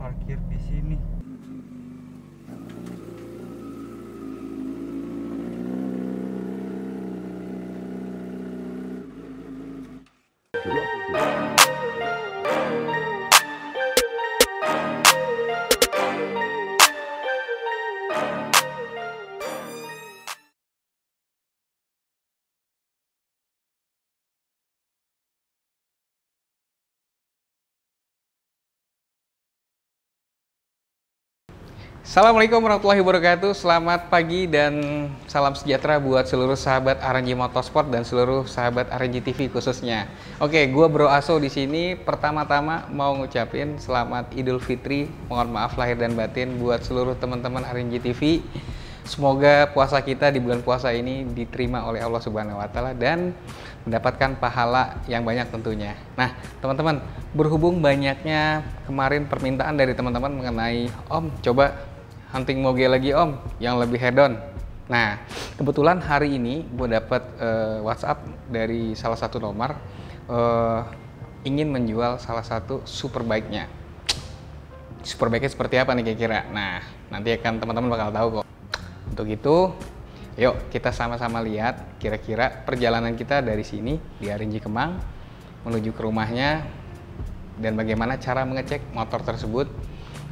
parkir di sini. Assalamualaikum warahmatullahi wabarakatuh. Selamat pagi dan salam sejahtera buat seluruh sahabat RNG Motorsport dan seluruh sahabat RNG TV khususnya. Oke, gue Bro Aso di sini. Pertama-tama mau ngucapin selamat Idul Fitri. Mohon maaf lahir dan batin buat seluruh teman-teman RNG TV. Semoga puasa kita di bulan puasa ini diterima oleh Allah Subhanahu wa Ta'ala dan mendapatkan pahala yang banyak tentunya. Nah, teman-teman, berhubung banyaknya kemarin permintaan dari teman-teman mengenai Om, coba hunting moge lagi Om, yang lebih head on. Nah, kebetulan hari ini gue dapat WhatsApp dari salah satu nomor ingin menjual salah satu superbike-nya. Superbike-nya seperti apa nih kira-kira? Nah, nanti akan teman-teman bakal tahu kok. Untuk itu, yuk kita sama-sama lihat kira-kira perjalanan kita dari sini di RNG Kemang menuju ke rumahnya dan bagaimana cara mengecek motor tersebut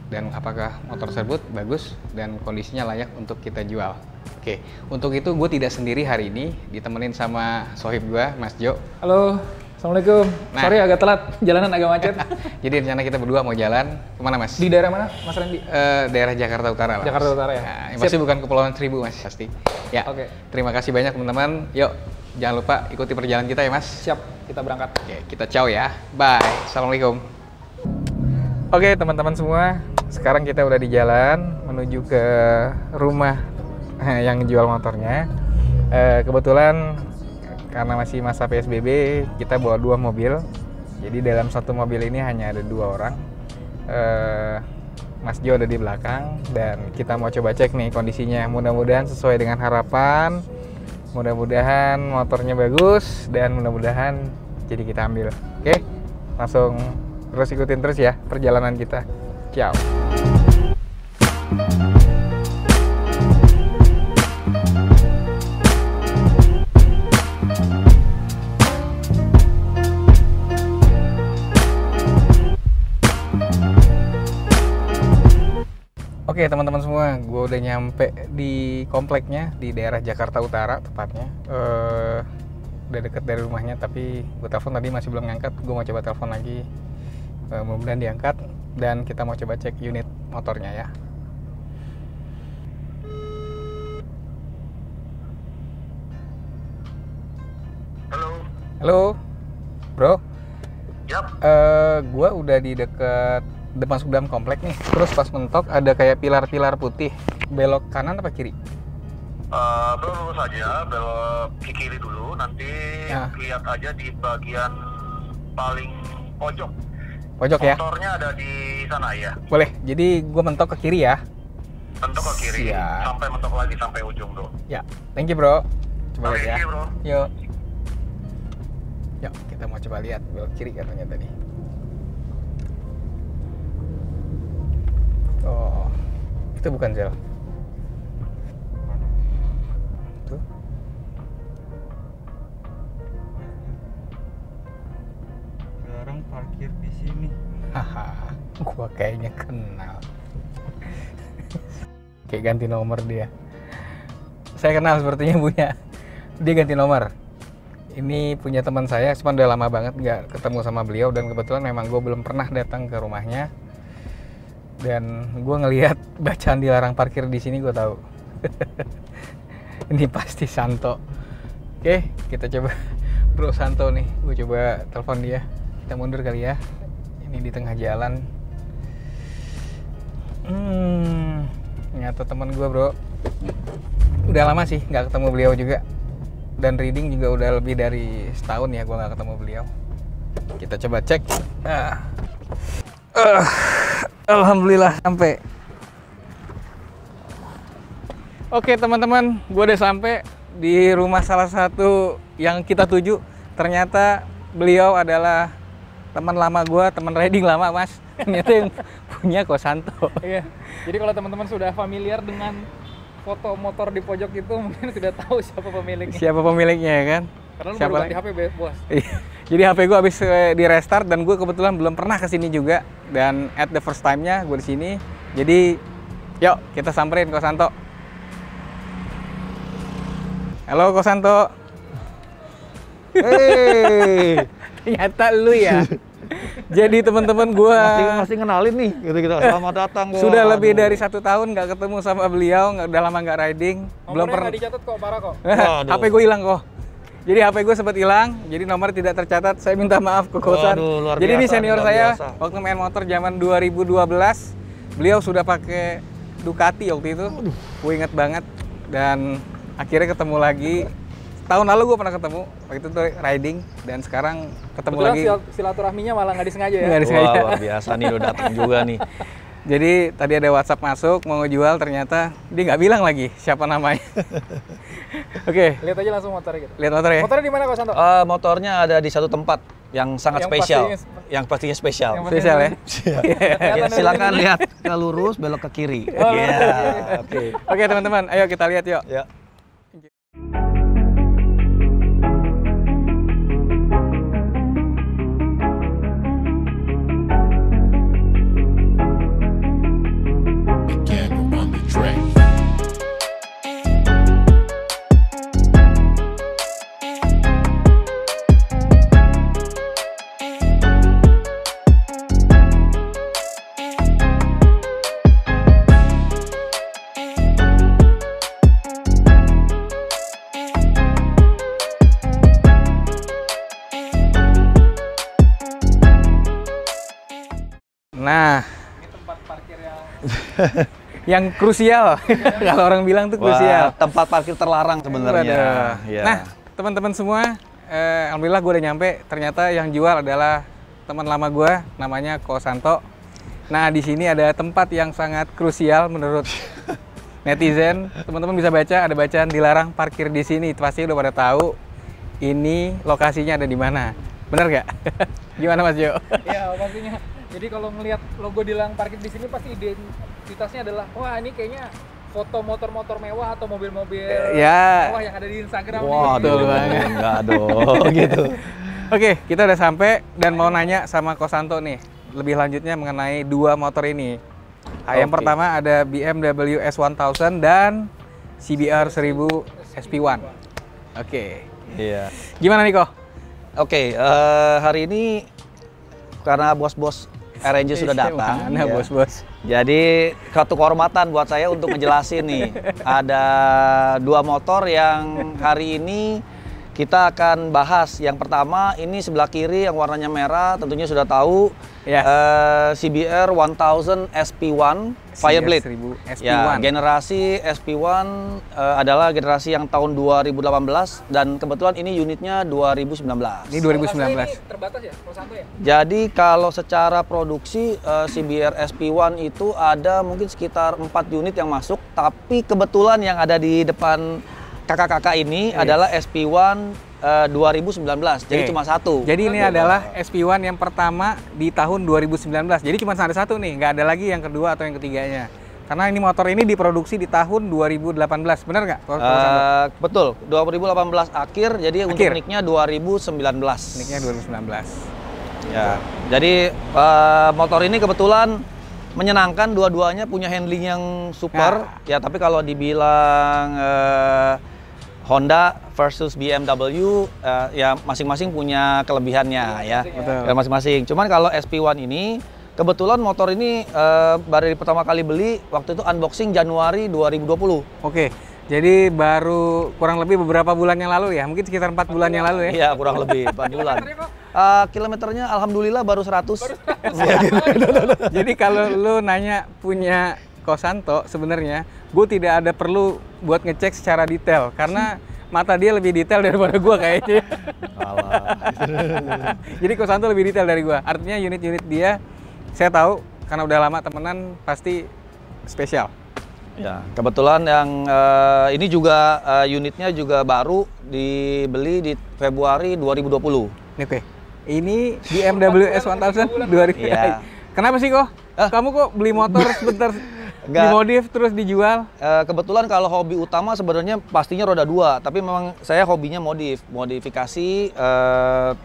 dan apakah motor tersebut bagus dan kondisinya layak untuk kita jual. Oke, untuk itu gue tidak sendiri hari ini, ditemenin sama sohib gue, Mas Jo. Halo, Assalamualaikum. Nah. Sorry agak telat, jalanan agak macet. Jadi rencana kita berdua mau jalan kemana Mas? Di daerah mana, Mas Randy? Daerah Jakarta Utara lah. Jakarta Utara ya? Nah, masih bukan Kepulauan Seribu Mas, pasti. Ya, Oke. Terima kasih banyak teman-teman. Yuk, jangan lupa ikuti perjalanan kita ya Mas. Siap, kita berangkat. Oke, kita ciao ya. Bye. Assalamualaikum. Oke, teman-teman semua. Sekarang kita udah di jalan menuju ke rumah yang jual motornya. Kebetulan karena masih masa PSBB, kita bawa 2 mobil. Jadi dalam satu mobil ini hanya ada 2 orang. Mas Jo ada di belakang dan kita mau coba cek nih kondisinya. Mudah-mudahan sesuai dengan harapan. Mudah-mudahan motornya bagus dan mudah-mudahan jadi kita ambil. Oke, langsung terus ikutin terus ya perjalanan kita. Ciao. Oke teman-teman semua, gue udah nyampe di kompleknya di daerah Jakarta Utara tepatnya. Udah deket dari rumahnya, tapi gue telepon tadi masih belum ngangkat. Gue mau coba telepon lagi, mudah-mudahan diangkat dan kita mau coba cek unit motornya ya. Halo. Halo, bro. Yap. Gue udah di deket masuk dalam komplek nih. Terus pas mentok ada kayak pilar-pilar putih. Belok kanan apa kiri? Bro lurus aja, belok ke kiri dulu. Nanti lihat aja di bagian paling pojok. Pojok ya? Motornya ada di sana ya. Boleh. Jadi gue mentok ke kiri ya. Mentok ke kiri. Siap. Sampai mentok lagi sampai ujung bro. Ya. Thank you bro. Coba Oke, lihat ya. bro. Yuk. Yuk, kita mau coba lihat belok kiri katanya tadi. Oh, itu bukan Zel. Tuh. Sekarang parkir di sini. Haha, gua kayaknya kenal. Kayak ganti nomor dia. Saya kenal sepertinya punya. Dia ganti nomor. Ini punya teman saya, cuma udah lama banget nggak ketemu sama beliau dan kebetulan memang gue belum pernah datang ke rumahnya. Dan gue ngelihat bacaan dilarang parkir di sini, gue tahu. Ini pasti Santo. Oke, kita coba Bro Santo nih. Gue coba telepon dia. Kita mundur kali ya. Ini di tengah jalan. Ternyata teman gue bro. Udah lama sih nggak ketemu beliau juga. Dan reading juga udah lebih dari setahun ya gue nggak ketemu beliau. Kita coba cek. Alhamdulillah sampai. Oke teman-teman, gue udah sampai di rumah salah satu yang kita tuju. Ternyata beliau adalah teman lama gue, teman riding lama Mas. Ternyata yang punya Kosanto. Iya. Jadi kalau teman-teman sudah familiar dengan foto motor di pojok itu mungkin sudah tahu siapa pemiliknya. Siapa pemiliknya ya kan? Karena lu Siapa baru ganti HP bos. Jadi HP gue habis di restart dan gue kebetulan belum pernah kesini juga, dan at the first time-nya gue di sini. Jadi yuk kita samperin Kosanto. Halo Kosanto. Hei, Ternyata lu ya. Jadi teman-teman gue masih ngenalin nih, gitu. Selamat datang. sudah lebih dari 1 tahun nggak ketemu sama beliau, udah lama nggak riding. Belum pernah. Nggak dicatat kok, parah kok. Waduh. HP gue hilang kok. Jadi HP gue sempat hilang, jadi nomor tidak tercatat. Saya minta maaf ke Kosan. Waduh, luar Jadi ini biasa, senior luar saya biasa. waktu main motor zaman 2012. Beliau sudah pakai Ducati waktu itu. Gue inget banget. Dan akhirnya ketemu lagi. Tahun lalu gue pernah ketemu, waktu itu tuh riding, dan sekarang ketemu lagi. Silaturahminya malah nggak disengaja ya. Nggak disengaja. Wah, luar biasa nih, udah datang juga nih. Jadi tadi ada WhatsApp masuk mau ngejual, ternyata dia nggak bilang lagi siapa namanya. Oke, Lihat aja langsung motornya gitu. lihat motor ya. Motornya di mana Kosanto? Motornya ada di satu tempat yang sangat Yang spesial. pastinya- Yang pastinya spesial. Yang Spesial ya. Ya, silakan lihat ke lurus, belok ke kiri. Iya, oke. Oke teman-teman, ayo kita lihat yuk. Ya. Again on the track. Nah, Ini tempat parkir yang yang krusial. Kalau orang bilang tuh krusial. Wah, tempat parkir terlarang sebenarnya. Waduh. Ya. Nah, teman-teman semua, alhamdulillah gue udah nyampe. Ternyata yang jual adalah teman lama gue, namanya Kosanto. Nah, di sini ada tempat yang sangat krusial menurut netizen. Teman-teman bisa baca, ada bacaan dilarang parkir di sini. Pasti udah pada tahu ini lokasinya ada di mana. Bener nggak? Gimana Mas Jo? Iya, pastinya. Jadi kalau ngelihat logo dilarang parkir di sini pasti identitasnya adalah wah ini kayaknya foto motor-motor mewah atau mobil-mobil Ya. mewah yang ada di Instagram nih. Waduh, Betul banget. enggak dong, gitu. Oke, kita udah sampai dan mau nanya sama Kosanto nih, lebih lanjutnya mengenai 2 motor ini. Yang Oke. pertama ada BMW S1000 dan CBR 1000 SP1. Oke, Iya. gimana nih Ko? Oke, hari ini karena bos-bos RNG sudah datang. Mana ya. bos-bos? Jadi satu kehormatan buat saya untuk ngejelasin nih. Ada 2 motor yang hari ini kita akan bahas. Yang pertama ini sebelah kiri yang warnanya merah, tentunya sudah tahu. Ya. CBR 1000 SP1 Fireblade. 1000 SP1. Ya, generasi SP1 adalah generasi yang tahun 2018 dan kebetulan ini unitnya 2019. Ini Kalau nggak 2019. salah ini terbatas ya, Kosanto ya? Jadi kalau secara produksi CBR SP1 itu ada mungkin sekitar 4 unit yang masuk, tapi kebetulan yang ada di depan kakak-kakak ini adalah SP1 2019, jadi Oke. cuma 1. Jadi ini adalah SP1 yang pertama di tahun 2019. Jadi cuma ada 1 nih, nggak ada lagi yang kedua atau yang ketiganya. Karena ini motor ini diproduksi di tahun 2018, benar nggak? Betul, 2018 akhir, jadi untuk Akhir. nicknya 2019. Nicknya 2019. Ya, jadi motor ini kebetulan menyenangkan, dua-duanya punya handling yang super. Ya, tapi kalau dibilang Honda versus BMW, ya masing-masing punya kelebihannya ya. Betul. Ya, masing-masing. Cuman kalau SP1 ini, kebetulan motor ini baru pertama kali beli waktu itu unboxing Januari 2020. Oke, jadi baru kurang lebih beberapa bulan yang lalu ya, mungkin sekitar 4 bulan yang lalu ya. Iya, kurang lebih 4 bulan. Kilometernya alhamdulillah baru 100. Jadi kalau lu nanya punya Kosanto, sebenarnya gue tidak ada perlu buat ngecek secara detail karena mata dia lebih detail daripada gue kayaknya. Jadi Kosanto lebih detail dari gue. Artinya unit-unit dia saya tahu karena udah lama temenan pasti spesial. Ya, kebetulan yang ini juga unitnya juga baru dibeli di Februari 2020. Oke. Ini BMW S1000 2000. Iya. Kenapa sih kok? Kamu kok beli motor sebentar dimodif terus dijual? Kebetulan kalau hobi utama sebenarnya pastinya roda 2, tapi memang saya hobinya modifikasi,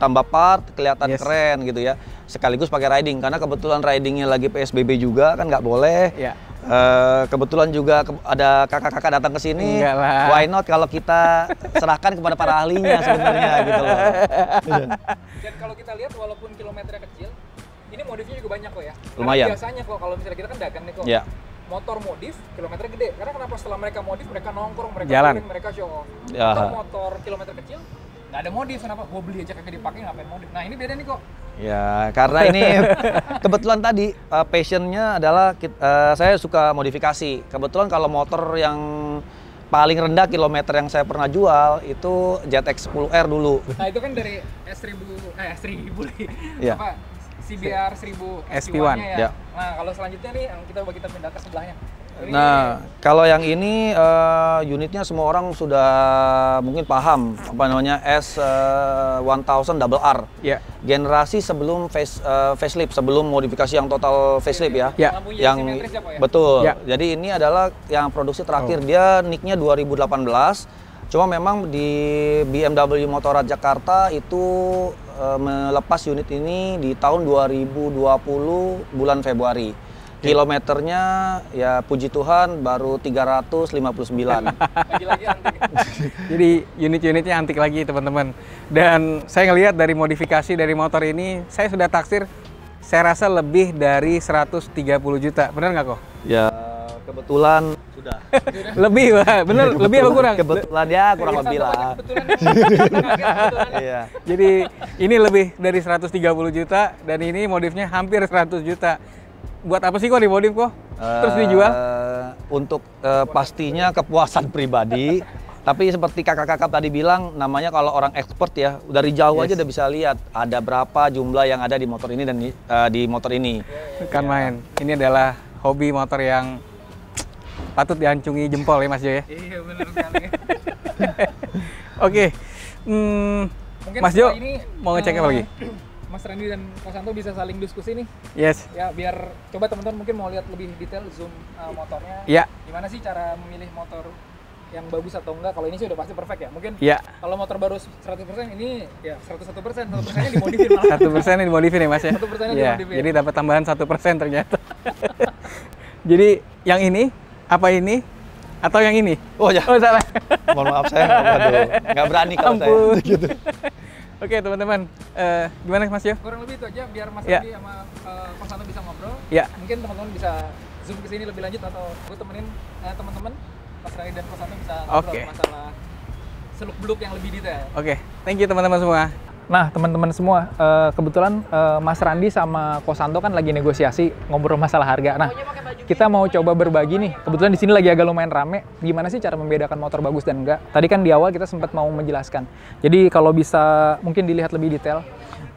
tambah part, kelihatan keren gitu ya. Sekaligus pakai riding, karena kebetulan ridingnya lagi PSBB juga kan nggak boleh. Ya. Kebetulan juga ada kakak-kakak datang ke sini. Why not kalau kita serahkan kepada para ahlinya sebenarnya gitu loh. Dan kalau kita lihat walaupun kilometernya kecil, ini modifnya juga banyak kok ya. Lumayan. Karena biasanya kok kalau misalnya kita kan dagang nih kok. Ya. Motor modif kilometer gede. Karena kenapa setelah mereka modif mereka nongkrong, mereka touring, mereka show off. Ya. Atau motor kilometer kecil nggak ada modif, kenapa? Gua beli aja kagak dipakai, ngapain modif? Nah ini beda nih kok. Ya, karena ini kebetulan tadi passionnya adalah saya suka modifikasi. Kebetulan kalau motor yang paling rendah kilometer yang saya pernah jual itu ZX10R dulu. Nah itu kan dari S1000 ya. apa? CBR 1000 SP1 ya. Nah kalau selanjutnya nih yang kita pindah ke sebelahnya. Nah, kalau yang ini unitnya semua orang sudah mungkin paham apa namanya S1000 Double R. Ya. Generasi sebelum facelift, sebelum modifikasi yang total facelift ya. Ya. Yang betul. Ya. Jadi ini adalah yang produksi terakhir. Dia nicknya 2018. Cuma memang di BMW Motorrad Jakarta itu melepas unit ini di tahun 2020 bulan Februari. Kilometernya ya puji Tuhan baru 359. Lagi-lagi antik. Jadi unit-unitnya antik lagi teman-teman. Dan saya ngelihat dari modifikasi dari motor ini, saya sudah taksir, saya rasa lebih dari 130 juta. Benar nggak kok? Ya kebetulan sudah. Lebih, bener. Lebih apa kurang? Kebetulan ya kurang lebih lah. Iya. Jadi ini lebih dari 130 juta dan ini modifnya hampir 100 juta. Buat apa sih kok dimodif kok? Terus dijual? Untuk pastinya kepuasan pribadi. Tapi seperti kakak-kakak tadi bilang, namanya kalau orang expert ya, dari jauh aja udah bisa lihat ada berapa jumlah yang ada di motor ini dan di motor ini. Bukan main. Ini adalah hobi motor yang patut diancungi jempol ya Mas Jo ya? Iya benar sekali. Oke. Mungkin Mas Jo ini, mau ngecek apa lagi? Mas Randy dan Kosanto bisa saling diskusi nih. Yes. Ya biar coba teman-teman mungkin mau lihat lebih detail zoom motornya. Ya. Gimana sih cara memilih motor yang bagus atau enggak? Kalau ini sih udah pasti perfect ya. Mungkin Ya. kalau motor baru 100% ini ya 101%, 1%-nya dimodifin malah. 1% yang dimodifin ya Mas ya? 1%-nya Iya, dimodifin. jadi dapat tambahan 1% ternyata. Jadi yang ini, apa ini, atau yang ini? Oh ya. Oh salah. Mohon maaf saya nggak berani kalau saya. Ampun. Gitu. Oke teman-teman, gimana Mas Jo? Kurang lebih itu aja biar Mas Ya. Randy sama Kosanto bisa ngobrol. Ya. Mungkin teman-teman bisa zoom ke sini lebih lanjut atau gue temenin teman-teman Mas Randy dan Kosanto bisa ngobrol Oke. masalah seluk-beluk yang lebih detail. Oke, thank you teman-teman semua. Nah, teman-teman semua, kebetulan Mas Randy sama Kosanto kan lagi negosiasi ngobrol masalah harga. Nah, kita mau coba berbagi nih. Kebetulan di sini lagi agak lumayan rame. Gimana sih cara membedakan motor bagus dan enggak? Tadi kan di awal kita sempat mau menjelaskan. Jadi kalau bisa mungkin dilihat lebih detail.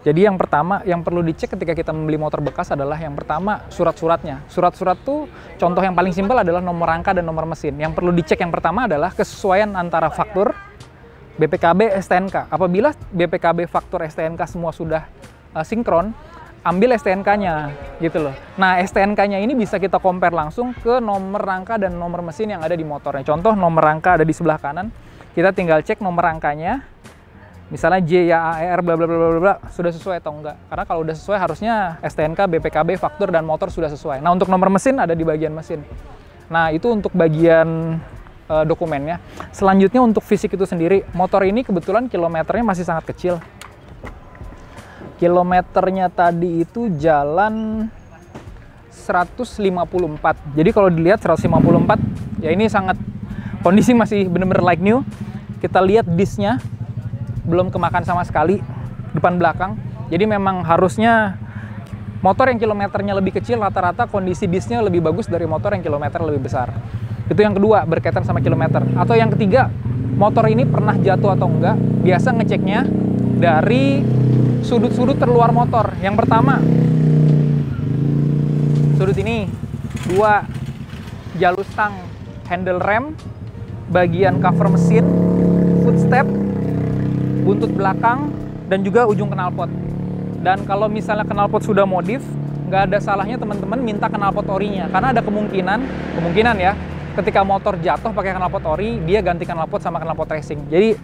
Jadi yang pertama yang perlu dicek ketika kita membeli motor bekas adalah yang pertama surat-suratnya. Surat-surat tuh contoh yang paling simpel adalah nomor rangka dan nomor mesin. Yang perlu dicek yang pertama adalah kesesuaian antara faktur BPKB, STNK. Apabila BPKB, faktur, STNK semua sudah sinkron, ambil STNK-nya gitu loh. Nah, STNK-nya ini bisa kita compare langsung ke nomor rangka dan nomor mesin yang ada di motornya. Contoh nomor rangka ada di sebelah kanan. Kita tinggal cek nomor rangkanya. Misalnya J, ya, AER, bla bla bla bla bla, sudah sesuai atau enggak. Karena kalau udah sesuai harusnya STNK, BPKB, faktur dan motor sudah sesuai. Nah, untuk nomor mesin ada di bagian mesin. Nah, itu untuk bagian dokumennya. Selanjutnya untuk fisik itu sendiri, motor ini kebetulan kilometernya masih sangat kecil. Kilometernya tadi itu jalan 154. Jadi kalau dilihat 154, ya ini sangat kondisi masih bener-bener like new. Kita lihat disknya belum kemakan sama sekali depan belakang. Jadi memang harusnya motor yang kilometernya lebih kecil rata-rata kondisi disknya lebih bagus dari motor yang kilometer lebih besar. Itu yang kedua, berkaitan sama kilometer. Atau yang ketiga, motor ini pernah jatuh atau enggak, biasa ngeceknya dari sudut-sudut terluar motor. Yang pertama, sudut ini. Dua, jalur stang, handle rem, bagian cover mesin, footstep, buntut belakang, dan juga ujung knalpot. Dan kalau misalnya knalpot sudah modif, nggak ada salahnya teman-teman minta knalpot orinya, karena ada kemungkinan ya, ketika motor jatuh pakai knalpot ori, dia ganti knalpot sama knalpot racing. Jadi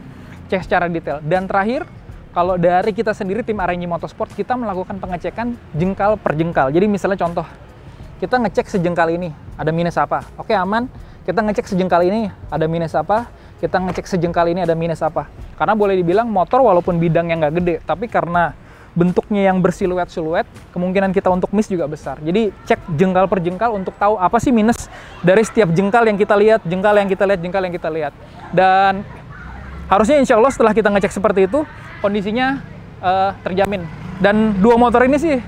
cek secara detail. Dan terakhir, kalau dari kita sendiri tim RNG Motorsport, kita melakukan pengecekan jengkal per jengkal. Jadi misalnya contoh, kita ngecek sejengkal ini ada minus apa, oke aman. Kita ngecek sejengkal ini ada minus apa, kita ngecek sejengkal ini ada minus apa. Karena boleh dibilang motor walaupun bidangnya nggak gede, tapi karena bentuknya yang bersiluet-siluet, kemungkinan kita untuk miss juga besar. Jadi cek jengkal per jengkal untuk tahu apa sih minus dari setiap jengkal yang kita lihat, jengkal yang kita lihat. Dan harusnya insya Allah setelah kita ngecek seperti itu, kondisinya terjamin. Dan dua motor ini sih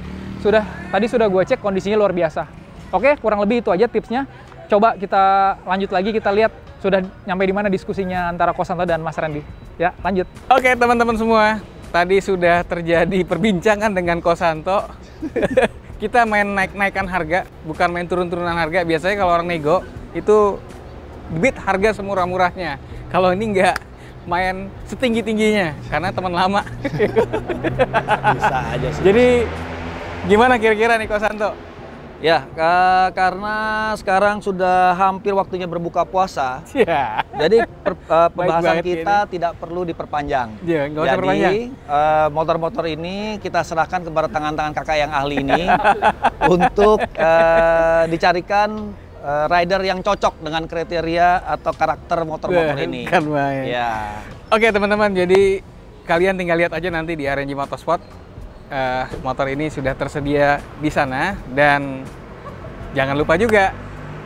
tadi sudah gue cek kondisinya luar biasa. Oke, kurang lebih itu aja tipsnya. Coba kita lanjut lagi, kita lihat sudah nyampe di mana diskusinya antara Kosanto dan Mas Randy. Ya, lanjut. Oke, teman-teman semua. Tadi sudah terjadi perbincangan dengan Kosanto. Kita main naik-naikan harga, bukan main turun-turunan harga. Biasanya kalau orang nego, itu bid harga semurah-murahnya. Kalau ini nggak, main setinggi-tingginya, karena teman lama. Bisa aja sih. Jadi, gimana kira-kira nih Kosanto? Ya, karena sekarang sudah hampir waktunya berbuka puasa. Ya. Jadi pembahasan banget kita tidak perlu diperpanjang. Ya, nggak usah perpanjang. Jadi motor-motor ini kita serahkan kepada tangan-tangan kakak yang ahli ini untuk dicarikan rider yang cocok dengan kriteria atau karakter motor-motor ini. Kan main. Ya. Oke teman-teman, jadi kalian tinggal lihat aja nanti di RNG Motorsport. Motor ini sudah tersedia di sana, dan jangan lupa juga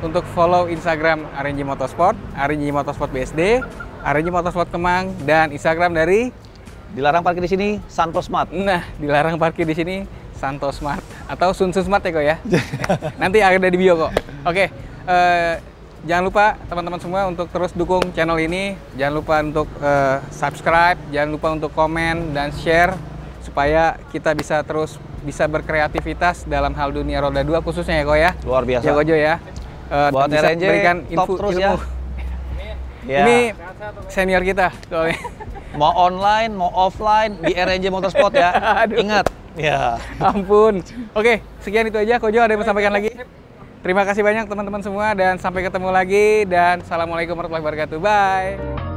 untuk follow Instagram RNG Motorsport, RNG Motorsport BSD, RNG Motorsport Kemang, dan Instagram dari Dilarang parkir di sini Santo Smart. Nah, dilarang parkir di sini Santo Smart atau Sun Sun Smart ya kok ya. Nanti ada di bio kok. Oke, jangan lupa teman-teman semua untuk terus dukung channel ini. Jangan lupa untuk subscribe, jangan lupa untuk komen dan share, supaya kita bisa berkreativitas dalam hal dunia roda 2 khususnya ya kok ya. Luar biasa. Ya Gojo ya. Buat bisa RNJ berikan top terus ya. Ya. Ini senior kita soalnya. Mau online, mau offline di RNJ Motorsport ya. Ingat. Ya. Ampun. Oke, sekian itu aja. Kojo ada yang mau sampaikan lagi? Terima kasih banyak teman-teman semua, dan sampai ketemu lagi, dan assalamualaikum warahmatullahi wabarakatuh. Bye.